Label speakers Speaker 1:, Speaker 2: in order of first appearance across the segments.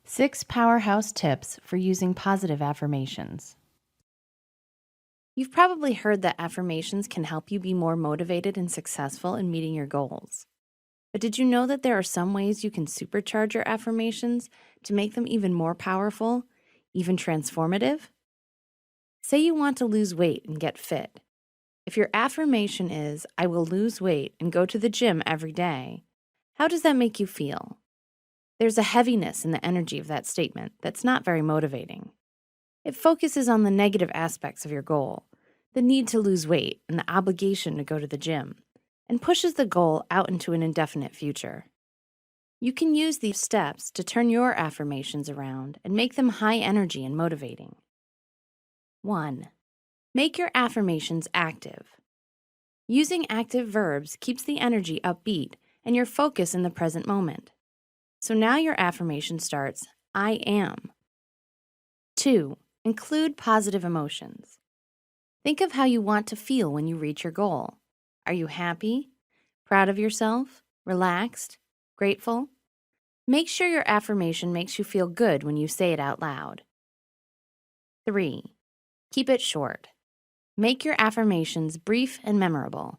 Speaker 1: 6 Powerhouse Tips for Using Positive Affirmations. You've probably heard that affirmations can help you be more motivated and successful in meeting your goals. But did you know that there are some ways you can supercharge your affirmations to make them even more powerful, even transformative? Say you want to lose weight and get fit. If your affirmation is, "I will lose weight and go to the gym every day," how does that make you feel? There's a heaviness in the energy of that statement that's not very motivating. It focuses on the negative aspects of your goal, the need to lose weight and the obligation to go to the gym, and pushes the goal out into an indefinite future. You can use these steps to turn your affirmations around and make them high energy and motivating. 1. Make your affirmations active. Using active verbs keeps the energy upbeat and your focus in the present moment. So now your affirmation starts, "I am." 2. Include positive emotions. Think of how you want to feel when you reach your goal. Are you happy, proud of yourself, relaxed, grateful? Make sure your affirmation makes you feel good when you say it out loud. 3. Keep it short. Make your affirmations brief and memorable.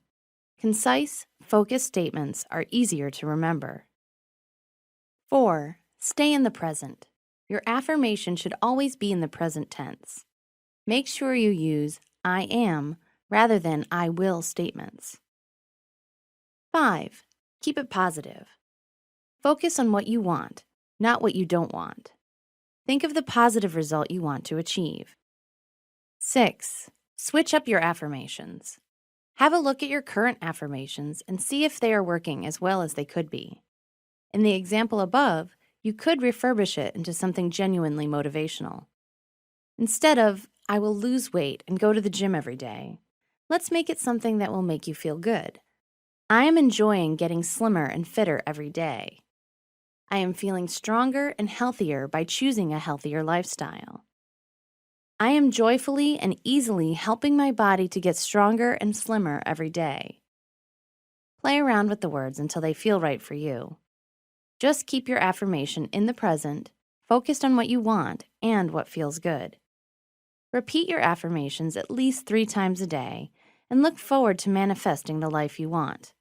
Speaker 1: Concise, focused statements are easier to remember. 4. Stay in the present. Your affirmation should always be in the present tense. Make sure you use "I am" rather than "I will" statements. 5. Keep it positive. Focus on what you want, not what you don't want. Think of the positive result you want to achieve. 6. Switch up your affirmations. Have a look at your current affirmations and see if they are working as well as they could be. In the example above, you could refurbish it into something genuinely motivational. Instead of, "I will lose weight and go to the gym every day," let's make it something that will make you feel good. "I am enjoying getting slimmer and fitter every day." "I am feeling stronger and healthier by choosing a healthier lifestyle." "I am joyfully and easily helping my body to get stronger and slimmer every day." Play around with the words until they feel right for you. Just keep your affirmation in the present, focused on what you want and what feels good. Repeat your affirmations at least 3 times a day and look forward to manifesting the life you want.